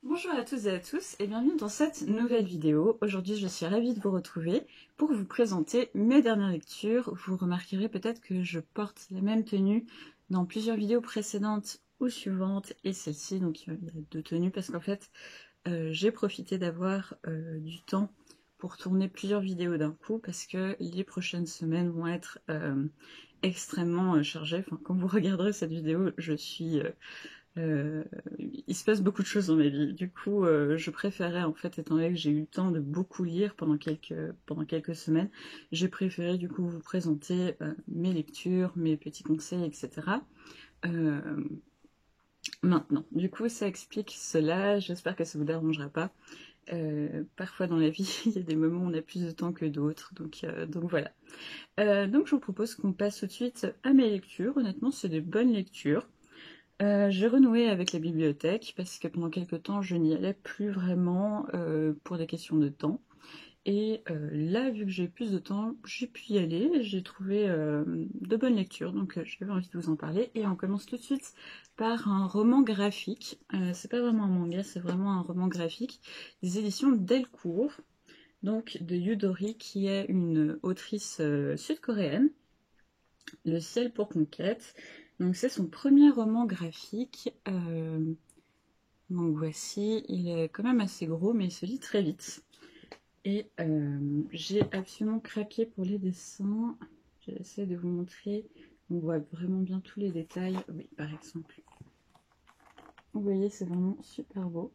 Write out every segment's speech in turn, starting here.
Bonjour à toutes et à tous et bienvenue dans cette nouvelle vidéo. Aujourd'hui je suis ravie de vous retrouver pour vous présenter mes dernières lectures. Vous remarquerez peut-être que je porte la même tenue dans plusieurs vidéos précédentes ou suivantes et celle-ci, donc il y a deux tenues parce qu'en fait j'ai profité d'avoir du temps pour tourner plusieurs vidéos d'un coup parce que les prochaines semaines vont être extrêmement chargées. Enfin, quand vous regarderez cette vidéo, je suis... il se passe beaucoup de choses dans ma vie. Du coup, je préférais, en fait, étant donné que j'ai eu le temps de beaucoup lire pendant quelques semaines, j'ai préféré du coup vous présenter mes lectures, mes petits conseils, etc. Euh, Maintenant, du coup, ça explique cela. J'espère que ça vous dérangera pas. Parfois dans la vie, il y a des moments où on a plus de temps que d'autres, donc voilà. Donc je vous propose qu'on passe tout de suite à mes lectures. Honnêtement, c'est des bonnes lectures. J'ai renoué avec la bibliothèque parce que pendant quelques temps je n'y allais plus vraiment pour des questions de temps. Et là, vu que j'ai plus de temps, j'ai pu y aller. J'ai trouvé de bonnes lectures, donc j'avais envie de vous en parler. Et on commence tout de suite par un roman graphique. C'est pas vraiment un manga, c'est vraiment un roman graphique des éditions Delcourt, donc de Yudori, qui est une autrice sud-coréenne. Le ciel pour conquête. Donc c'est son premier roman graphique. Donc voici, il est quand même assez gros, mais il se lit très vite. Et j'ai absolument craqué pour les dessins. J'essaie de vous montrer. On voit vraiment bien tous les détails. Oui, par exemple. Vous voyez, c'est vraiment super beau.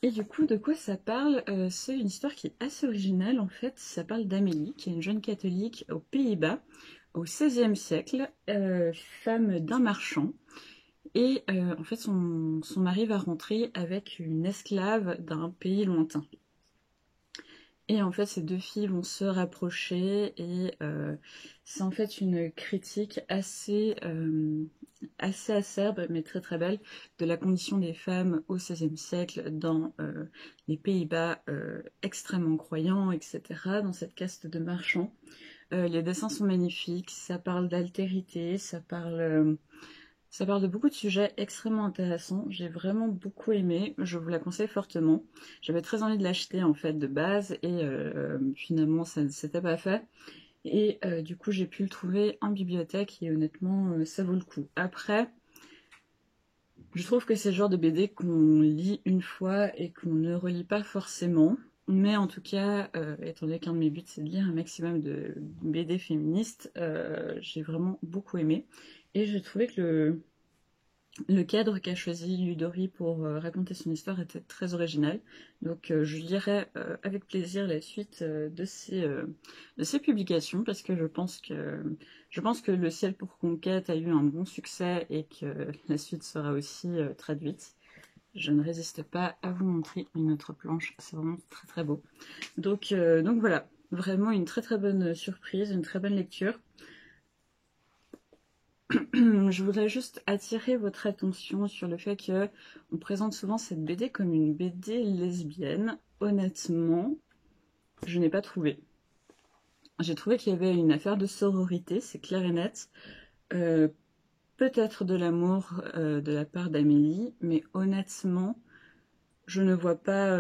Et du coup, de quoi ça parle? C'est une histoire qui est assez originale en fait. Ça parle d'Amélie, qui est une jeune catholique aux Pays-Bas, au XVIe siècle, femme d'un marchand. Et en fait, son mari va rentrer avec une esclave d'un pays lointain. Et en fait, ces deux filles vont se rapprocher et c'est en fait une critique assez acerbe, mais très très belle, de la condition des femmes au XVIe siècle dans les Pays-Bas extrêmement croyants, etc., dans cette caste de marchands. Les dessins sont magnifiques, ça parle d'altérité, ça parle de beaucoup de sujets extrêmement intéressants. J'ai vraiment beaucoup aimé. Je vous la conseille fortement. J'avais très envie de l'acheter en fait de base et finalement ça ne s'était pas fait. Et du coup j'ai pu le trouver en bibliothèque et honnêtement ça vaut le coup. Après, je trouve que c'est le genre de BD qu'on lit une fois et qu'on ne relit pas forcément. Mais en tout cas, étant donné qu'un de mes buts c'est de lire un maximum de BD féministes, j'ai vraiment beaucoup aimé. Et j'ai trouvé que le cadre qu'a choisi Yudori pour raconter son histoire était très original. Donc je lirai avec plaisir la suite de ces publications parce que je pense que Le ciel pour conquête a eu un bon succès et que la suite sera aussi traduite. Je ne résiste pas à vous montrer une autre planche, c'est vraiment très très beau. Donc voilà, vraiment une très très bonne surprise, une très bonne lecture. Je voudrais juste attirer votre attention sur le fait que on présente souvent cette BD comme une BD lesbienne. Honnêtement, je n'ai pas trouvé. J'ai trouvé qu'il y avait une affaire de sororité, c'est clair et net. Euh, Peut-être de l'amour de la part d'Amélie, mais honnêtement, je ne vois pas,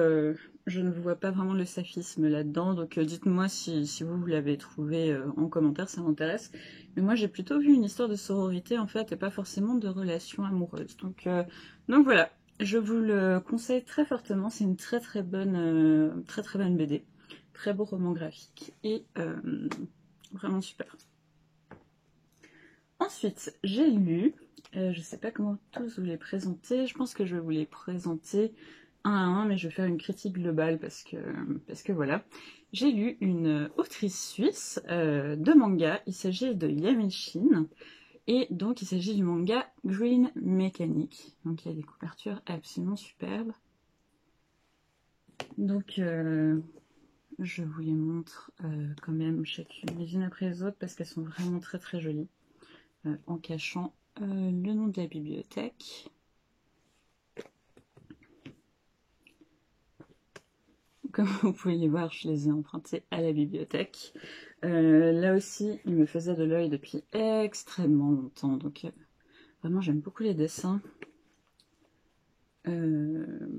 je ne vois pas vraiment le saphisme là-dedans. Donc dites-moi si vous l'avez trouvé en commentaire, ça m'intéresse. Mais moi j'ai plutôt vu une histoire de sororité en fait et pas forcément de relation amoureuse. Donc voilà, je vous le conseille très fortement. C'est une très très bonne BD, très beau roman graphique et vraiment super. Ensuite j'ai lu, je sais pas comment tous vous les présenter. Je pense que je vais vous les présenter un à un, mais je vais faire une critique globale parce que voilà. J'ai lu une autrice suisse de manga. Il s'agit de Yami Shin. Et donc, il s'agit du manga Green Mechanic. Donc, il y a des couvertures absolument superbes. Donc, je vous les montre quand même chacune les unes après les autres parce qu'elles sont vraiment très très jolies. En cachant le nom de la bibliothèque. Comme vous pouvez les voir, je les ai empruntées à la bibliothèque. Là aussi, il me faisait de l'œil depuis extrêmement longtemps. Donc, vraiment, j'aime beaucoup les dessins.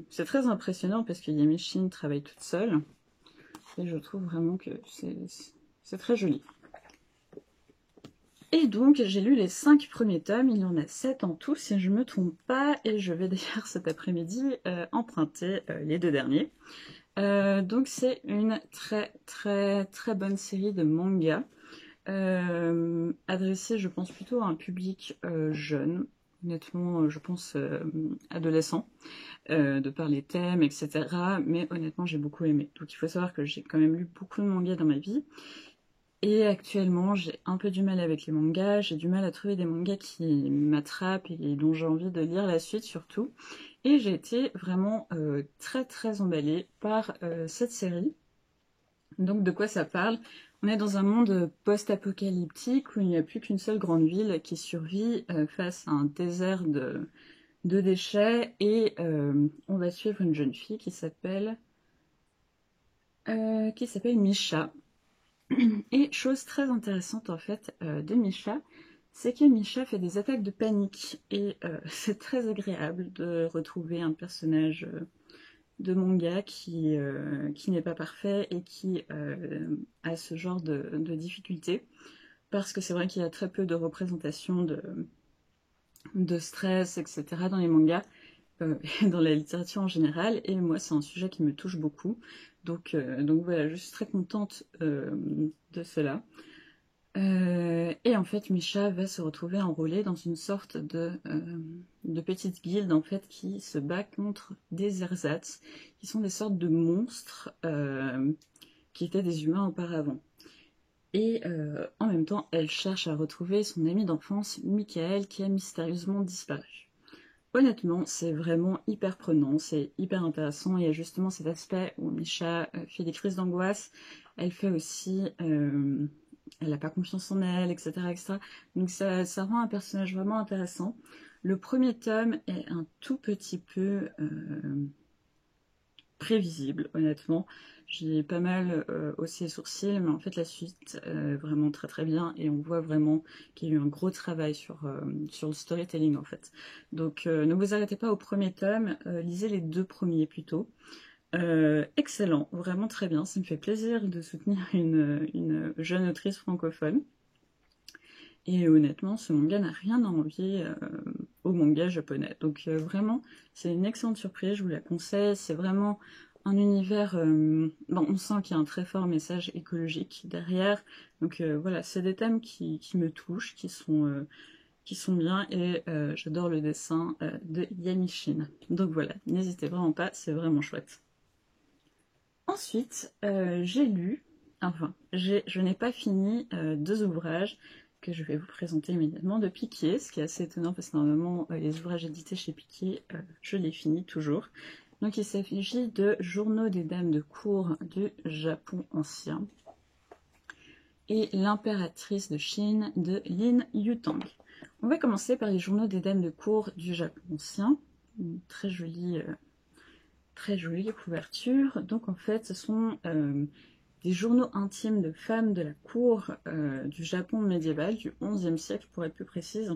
C'est très impressionnant parce que Yamishin travaille toute seule. Et je trouve vraiment que c'est très joli. Et donc, j'ai lu les 5 premiers tomes, il y en a 7 en tout, si je ne me trompe pas, et je vais d'ailleurs cet après-midi emprunter les 2 derniers. Donc, c'est une très bonne série de mangas, adressée, je pense, plutôt à un public jeune, honnêtement, je pense adolescent, de par les thèmes, etc. Mais honnêtement, j'ai beaucoup aimé. Donc, il faut savoir que j'ai quand même lu beaucoup de mangas dans ma vie. Et actuellement, j'ai un peu du mal avec les mangas, j'ai du mal à trouver des mangas qui m'attrapent et dont j'ai envie de lire la suite surtout. Et j'ai été vraiment très emballée par cette série. Donc de quoi ça parle? On est dans un monde post-apocalyptique où il n'y a plus qu'une seule grande ville qui survit face à un désert de déchets et on va suivre une jeune fille qui s'appelle Misha. Et chose très intéressante en fait de Misha, c'est que Misha fait des attaques de panique et c'est très agréable de retrouver un personnage de manga qui n'est pas parfait et qui a ce genre de difficultés parce que c'est vrai qu'il y a très peu de représentation de stress, etc. dans les mangas. Dans la littérature en général, et moi c'est un sujet qui me touche beaucoup, donc voilà, je suis très contente de cela. Et en fait, Misha va se retrouver enrôlée dans une sorte de petite guilde en fait qui se bat contre des ersatz, qui sont des sortes de monstres qui étaient des humains auparavant. Et en même temps, elle cherche à retrouver son ami d'enfance, Michael, qui a mystérieusement disparu. Honnêtement, c'est vraiment hyper prenant, c'est hyper intéressant. Il y a justement cet aspect où Misha fait des crises d'angoisse. Elle fait aussi... elle n'a pas confiance en elle, etc. etc. Donc ça rend un personnage vraiment intéressant. Le premier tome est un tout petit peu prévisible, honnêtement. J'ai pas mal haussé les sourcils, mais en fait la suite vraiment très bien et on voit vraiment qu'il y a eu un gros travail sur le storytelling en fait. Donc ne vous arrêtez pas au premier tome, lisez les 2 premiers plutôt. Excellent, vraiment très bien, ça me fait plaisir de soutenir une jeune autrice francophone. Et honnêtement, ce manga n'a rien à envier au manga japonais. Donc vraiment, c'est une excellente surprise, je vous la conseille. C'est vraiment un univers... bon, on sent qu'il y a un très fort message écologique derrière. Donc voilà, c'est des thèmes qui me touchent, qui sont bien. Et j'adore le dessin de Yamishin. Donc voilà, n'hésitez vraiment pas, c'est vraiment chouette. Ensuite, j'ai lu... Enfin, je n'ai pas fini 2 ouvrages que je vais vous présenter immédiatement de Piquier, ce qui est assez étonnant parce que normalement les ouvrages édités chez Piquier, je les finis toujours. Donc il s'agit de Journaux des dames de cour du Japon ancien et L'impératrice de Chine de Lin Yutang. On va commencer par les Journaux des dames de cour du Japon ancien, une très jolie couverture. Donc en fait ce sont des journaux intimes de femmes de la cour du Japon médiéval, du XIe siècle pour être plus précise.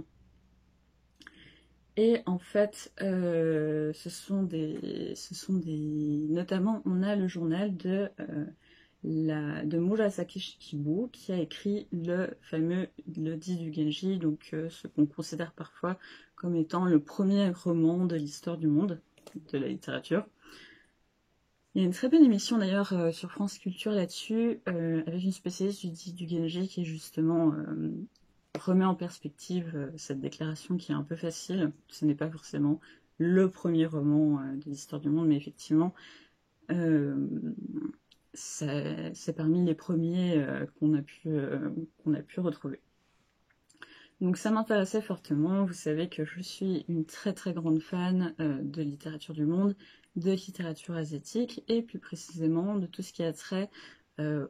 Et en fait, notamment, on a le journal de Murasaki Shikibu qui a écrit le fameux l'Odyssée du Genji, donc ce qu'on considère parfois comme étant le premier roman de l'histoire du monde, de la littérature. Il y a une très bonne émission d'ailleurs sur France Culture là-dessus, avec une spécialiste du Genji qui justement remet en perspective cette déclaration qui est un peu facile. Ce n'est pas forcément le premier roman de l'histoire du monde, mais effectivement, c'est parmi les premiers qu'on a pu retrouver. Donc ça m'intéressait fortement. Vous savez que je suis une très grande fan de littérature du monde, de littérature asiatique et plus précisément de tout ce qui a trait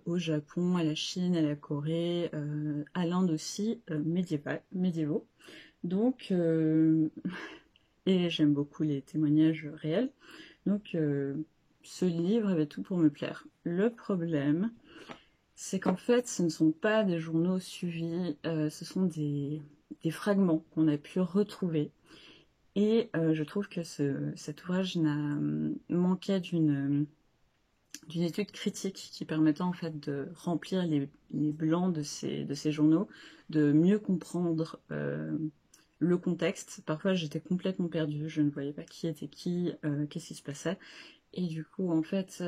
au Japon, à la Chine, à la Corée, à l'Inde aussi, médiévaux. Donc, et j'aime beaucoup les témoignages réels. Donc ce livre avait tout pour me plaire. Le problème, c'est qu'en fait, ce ne sont pas des journaux suivis, ce sont des fragments qu'on a pu retrouver. Et je trouve que cet ouvrage manquait d'une étude critique qui permettait en fait de remplir les blancs de ces journaux, de mieux comprendre le contexte. Parfois j'étais complètement perdue, je ne voyais pas qui était qui, qu'est-ce qui se passait. Et du coup, en fait,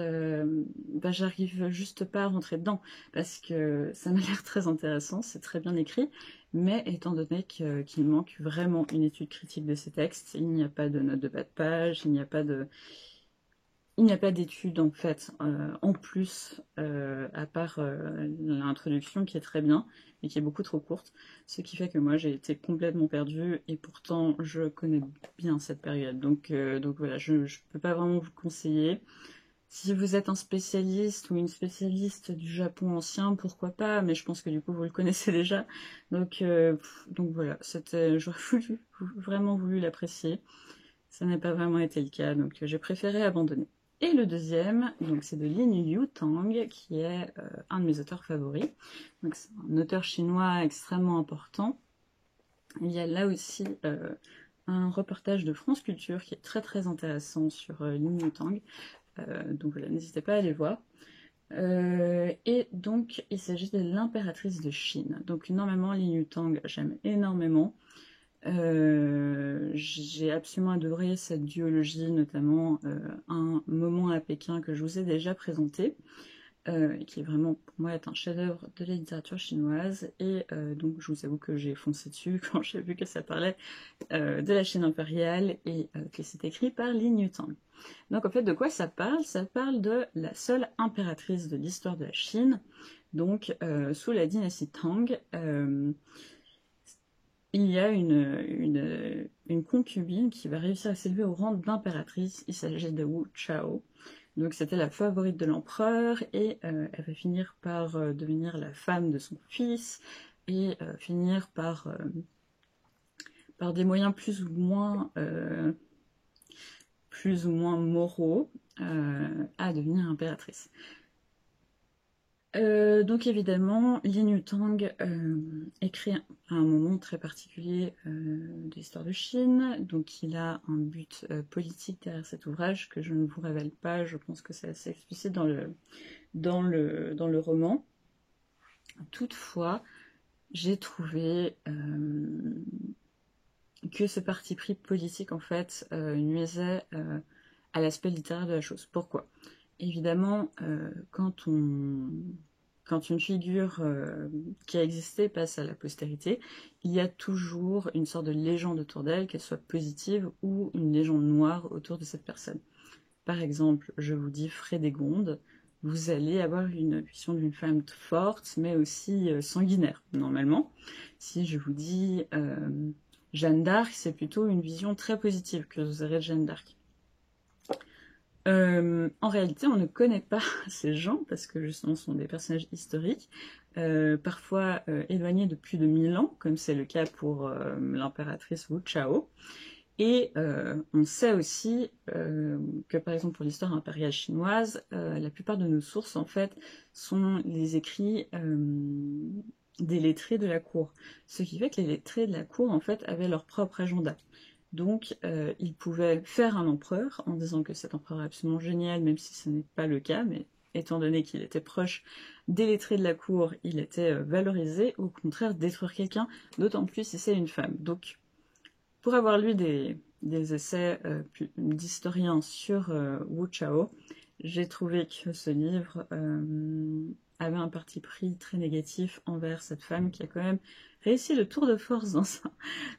j'arrive juste pas à rentrer dedans, parce que ça m'a l'air très intéressant, c'est très bien écrit, mais étant donné qu'il manque vraiment une étude critique de ces textes, il n'y a pas de notes de bas de page, il n'y a pas d'études en fait en plus, à part l'introduction qui est très bien, mais qui est beaucoup trop courte, ce qui fait que moi j'ai été complètement perdue, et pourtant je connais bien cette période. Donc voilà, je ne peux pas vraiment vous conseiller. Si vous êtes un spécialiste ou une spécialiste du Japon ancien, pourquoi pas, mais je pense que du coup vous le connaissez déjà. Donc voilà, j'aurais vraiment voulu l'apprécier. Ça n'a pas vraiment été le cas, donc j'ai préféré abandonner. Et le deuxième, donc c'est de Lin Yutang, qui est un de mes auteurs favoris. Donc c'est un auteur chinois extrêmement important. Il y a là aussi un reportage de France Culture qui est très très intéressant sur Lin Yutang. Donc voilà, n'hésitez pas à aller voir. Et donc il s'agit de l'impératrice de Chine. Donc normalement Lin Yutang, j'aime énormément. J'ai absolument adoré cette duologie, notamment un moment à Pékin que je vous ai déjà présenté, qui est vraiment pour moi est un chef-d'œuvre de la littérature chinoise, et donc je vous avoue que j'ai foncé dessus quand j'ai vu que ça parlait de la Chine impériale et que c'est écrit par Lin Yutang. Donc en fait de quoi ça parle? Ça parle de la seule impératrice de l'histoire de la Chine, donc sous la dynastie Tang. Il y a une concubine qui va réussir à s'élever au rang d'impératrice. Il s'agit de Wu Chao. Donc c'était la favorite de l'empereur, et elle va finir par devenir la femme de son fils, et finir par des moyens plus ou moins moraux à devenir impératrice. Donc évidemment, Lin Yutang écrit à un moment très particulier de l'histoire de Chine, donc il a un but politique derrière cet ouvrage que je ne vous révèle pas, je pense que c'est assez explicite dans le roman. Toutefois, j'ai trouvé que ce parti pris politique en fait nuisait à l'aspect littéraire de la chose. Pourquoi? Évidemment, quand une figure qui a existé passe à la postérité, il y a toujours une sorte de légende autour d'elle, qu'elle soit positive ou une légende noire autour de cette personne. Par exemple, je vous dis Frédégonde, vous allez avoir une vision d'une femme forte, mais aussi sanguinaire, normalement. Si je vous dis Jeanne d'Arc, c'est plutôt une vision très positive que vous aurez de Jeanne d'Arc. En réalité, on ne connaît pas ces gens, parce que justement, ce sont des personnages historiques, parfois éloignés de plus de 1000 ans, comme c'est le cas pour l'impératrice Wu Chao. Et on sait aussi que, par exemple, pour l'histoire impériale chinoise, la plupart de nos sources, en fait, sont les écrits des lettrés de la cour. Ce qui fait que les lettrés de la cour, en fait, avaient leur propre agenda. Donc, ils pouvaient faire un empereur en disant que cet empereur est absolument génial, même si ce n'est pas le cas, mais étant donné qu'il était proche des lettrés de la cour, il était valorisé, au contraire, détruire quelqu'un, d'autant plus si c'est une femme. Donc, pour avoir lu des essais d'historiens sur Wu Chao, j'ai trouvé que ce livre avait un parti pris très négatif envers cette femme qui a quand même réussi le tour de force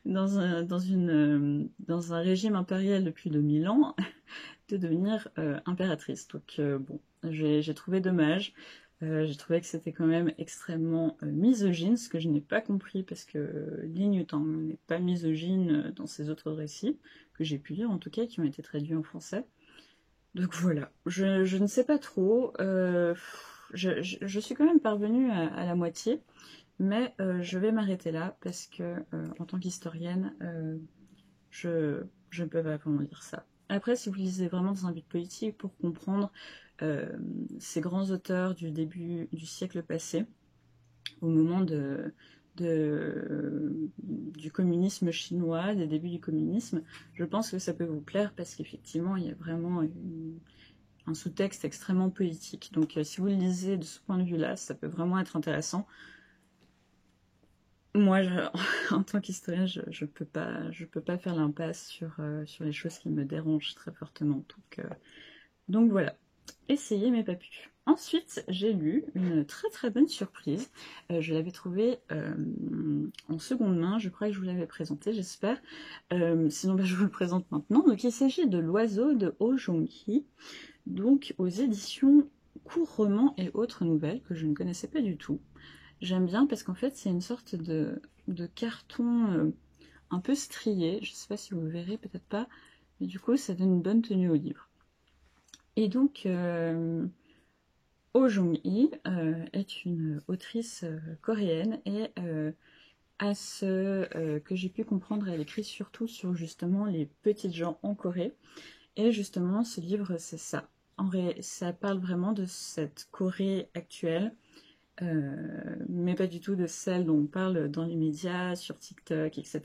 dans un régime impérial depuis 2000 ans, de devenir impératrice. Donc bon, j'ai trouvé dommage. J'ai trouvé que c'était quand même extrêmement misogyne, ce que je n'ai pas compris, parce que Lin Yutang n'est pas misogyne dans ses autres récits, que j'ai pu lire en tout cas, qui ont été traduits en français. Donc voilà, je ne sais pas trop, je suis quand même parvenue à la moitié, mais je vais m'arrêter là, parce que en tant qu'historienne, je ne peux pas vraiment lire ça. Après, si vous lisez vraiment dans un but politique pour comprendre ces grands auteurs du début du siècle passé, au moment de du communisme chinois, des débuts du communisme. Je pense que ça peut vous plaire parce qu'effectivement, il y a vraiment un sous-texte extrêmement politique. Donc si vous le lisez de ce point de vue-là, ça peut vraiment être intéressant. Moi, en tant qu'historien, je peux pas faire l'impasse sur les choses qui me dérangent très fortement. Donc voilà, essayez mais pas plus. Ensuite, j'ai lu une très très bonne surprise. Je l'avais trouvée en seconde main, je crois que je vous l'avais présenté, j'espère. Sinon, je vous le présente maintenant. Donc il s'agit de L'Oiseau de Oh Jong-hee, donc aux éditions Courts Romans et autres nouvelles que je ne connaissais pas du tout. J'aime bien parce qu'en fait c'est une sorte de carton un peu strié, je ne sais pas si vous le verrez, peut-être pas, mais du coup ça donne une bonne tenue au livre. Et donc Oh Jong-hee est une autrice coréenne et à ce que j'ai pu comprendre, elle écrit surtout sur justement les petites gens en Corée. Et justement ce livre c'est ça. Ça parle vraiment de cette Corée actuelle. Mais pas du tout de celle dont on parle dans les médias, sur TikTok, etc.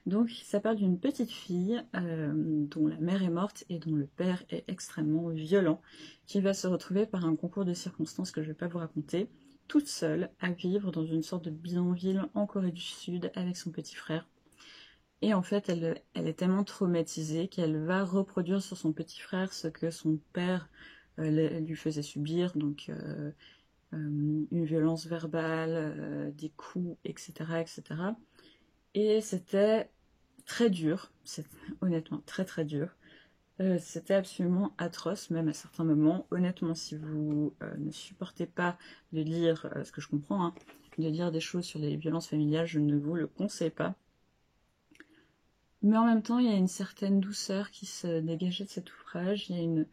Donc ça parle d'une petite fille dont la mère est morte et dont le père est extrêmement violent, qui va se retrouver par un concours de circonstances que je ne vais pas vous raconter, toute seule à vivre dans une sorte de bidonville en Corée du Sud avec son petit frère. Et en fait, elle est tellement traumatisée qu'elle va reproduire sur son petit frère ce que son père lui faisait subir, donc une violence verbale, des coups, etc. etc. Et c'était très dur, honnêtement très très dur. C'était absolument atroce, même à certains moments. Honnêtement, si vous ne supportez pas de lire, ce que je comprends, hein, de lire des choses sur les violences familiales, je ne vous le conseille pas. Mais en même temps, il y a une certaine douceur qui se dégageait de cet ouvrage. Il y a une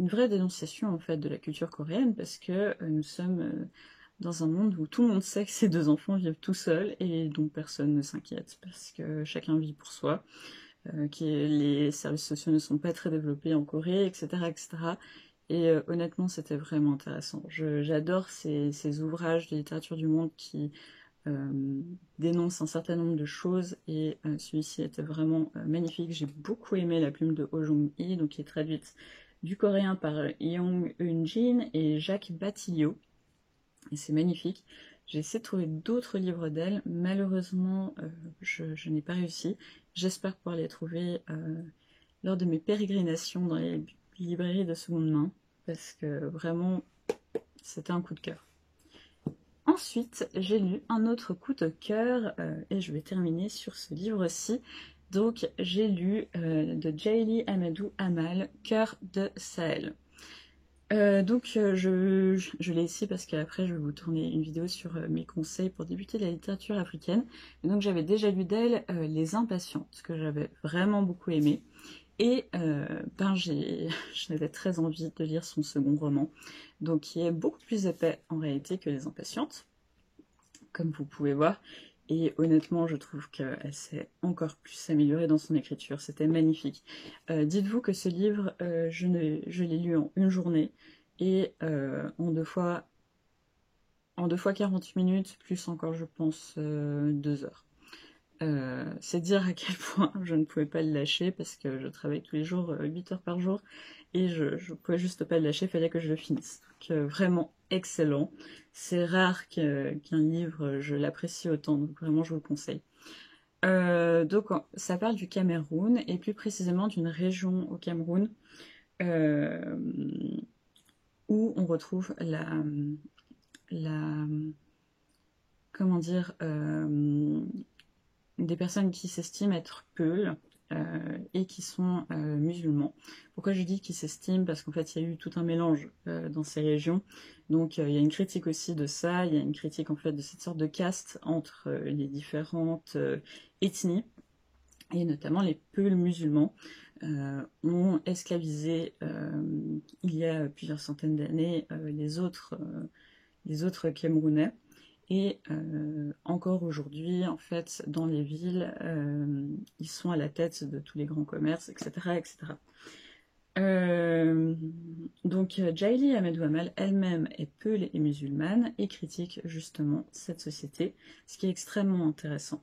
vraie dénonciation en fait de la culture coréenne parce que nous sommes dans un monde où tout le monde sait que ces deux enfants vivent tout seuls et dont personne ne s'inquiète parce que chacun vit pour soi, les services sociaux ne sont pas très développés en Corée, etc. etc. Et honnêtement, c'était vraiment intéressant. J'adore ces ouvrages de littérature du monde qui dénoncent un certain nombre de choses et celui-ci était vraiment magnifique. J'ai beaucoup aimé la plume de Oh Jong-hee, donc qui est traduite du coréen par Young Eun-jin et Jacques Batilio. Et c'est magnifique. J'ai essayé de trouver d'autres livres d'elle. Malheureusement, je n'ai pas réussi. J'espère pouvoir les trouver lors de mes pérégrinations dans les librairies de seconde main, parce que vraiment, c'était un coup de cœur. Ensuite, j'ai lu un autre coup de cœur, et je vais terminer sur ce livre-ci. Donc, j'ai lu de Jaili Amadou Amal, Cœur de Sahel. Je l'ai ici parce qu'après je vais vous tourner une vidéo sur mes conseils pour débuter la littérature africaine. Et donc j'avais déjà lu d'elle Les Impatientes, que j'avais vraiment beaucoup aimé. Et j'avais très envie de lire son second roman, donc qui est beaucoup plus épais en réalité que Les Impatientes, comme vous pouvez voir. Et honnêtement, je trouve qu'elle s'est encore plus améliorée dans son écriture. C'était magnifique. Dites-vous que ce livre, je l'ai lu en une journée et en deux fois 40 minutes, plus encore, je pense, 2 heures. C'est dire à quel point je ne pouvais pas le lâcher parce que je travaille tous les jours 8 heures par jour et je ne pouvais juste pas le lâcher, il fallait que je le finisse. Donc vraiment excellent. C'est rare qu'un livre, je l'apprécie autant, donc vraiment je vous le conseille. Donc ça parle du Cameroun et plus précisément d'une région au Cameroun où on retrouve comment dire, des personnes qui s'estiment être peuls et qui sont musulmans. Pourquoi je dis qu'ils s'estiment? Parce qu'en fait il y a eu tout un mélange dans ces régions, donc il y a une critique aussi de ça, il y a une critique en fait de cette sorte de caste entre les différentes ethnies, et notamment les peuls musulmans ont esclavisé il y a plusieurs centaines d'années les autres Camerounais. Et encore aujourd'hui, en fait, dans les villes, ils sont à la tête de tous les grands commerces, etc. etc. Donc Jaili Ahmed Ouamal elle-même est peule et musulmane et critique justement cette société, ce qui est extrêmement intéressant.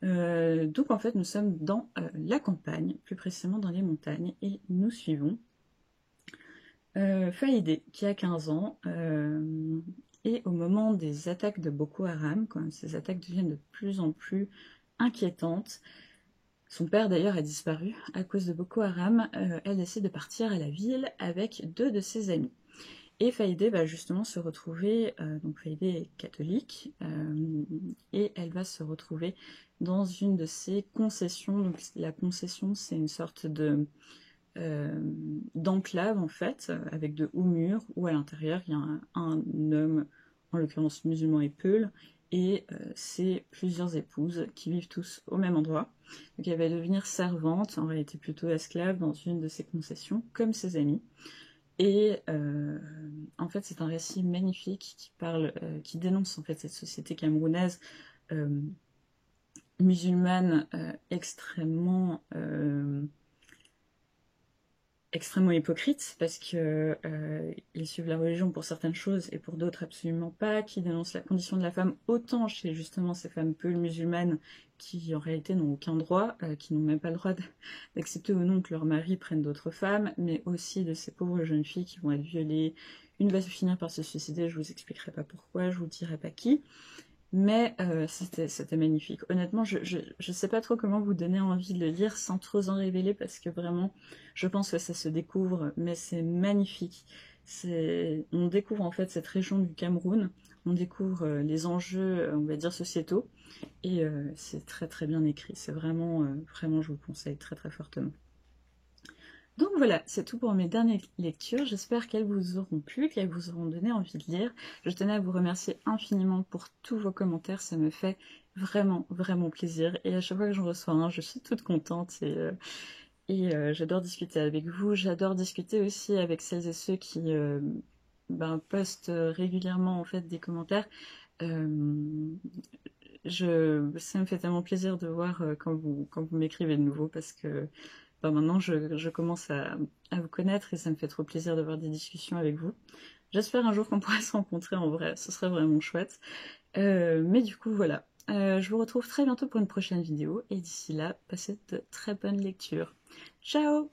Donc en fait nous sommes dans la campagne, plus précisément dans les montagnes, et nous suivons Faïdé qui a 15 ans, et au moment des attaques de Boko Haram, quand ces attaques deviennent de plus en plus inquiétantes, son père d'ailleurs a disparu à cause de Boko Haram, elle décide de partir à la ville avec 2 de ses amis. Et Faïdé va justement se retrouver, donc Faïdé est catholique, et elle va se retrouver dans une de ses concessions. Donc la concession, c'est une sorte de d'enclave en fait, avec de hauts murs, où à l'intérieur il y a un homme, en l'occurrence musulman et peul, et ses plusieurs épouses qui vivent tous au même endroit. Donc elle va devenir servante, en réalité plutôt esclave, dans une de ses concessions, comme ses amis. Et en fait, c'est un récit magnifique qui parle, qui dénonce en fait cette société camerounaise musulmane extrêmement hypocrite, parce que ils suivent la religion pour certaines choses et pour d'autres absolument pas, qui dénoncent la condition de la femme autant chez justement ces femmes peu musulmanes qui en réalité n'ont aucun droit, qui n'ont même pas le droit d'accepter ou non que leur mari prenne d'autres femmes, mais aussi de ces pauvres jeunes filles qui vont être violées. Une va se finir par se suicider, je vous expliquerai pas pourquoi, je vous dirai pas qui. Mais c'était magnifique. Honnêtement, je sais pas trop comment vous donner envie de le lire sans trop en révéler, parce que vraiment, je pense que ça se découvre, mais c'est magnifique. On découvre en fait cette région du Cameroun, on découvre les enjeux, on va dire, sociétaux, et c'est très très bien écrit. C'est vraiment, vraiment, je vous le conseille très très fortement. Donc voilà, c'est tout pour mes dernières lectures. J'espère qu'elles vous auront plu, qu'elles vous auront donné envie de lire. Je tenais à vous remercier infiniment pour tous vos commentaires, ça me fait vraiment, vraiment plaisir. Et à chaque fois que j'en reçois un, je suis toute contente, et j'adore discuter avec vous. J'adore discuter aussi avec celles et ceux qui postent régulièrement en fait des commentaires. Ça me fait tellement plaisir de voir quand vous m'écrivez de nouveau, parce que maintenant je commence à vous connaître, et ça me fait trop plaisir d'avoir des discussions avec vous. J'espère un jour qu'on pourra se rencontrer en vrai, ce serait vraiment chouette. Mais du coup voilà, je vous retrouve très bientôt pour une prochaine vidéo, et d'ici là, passez de très bonnes lectures. Ciao!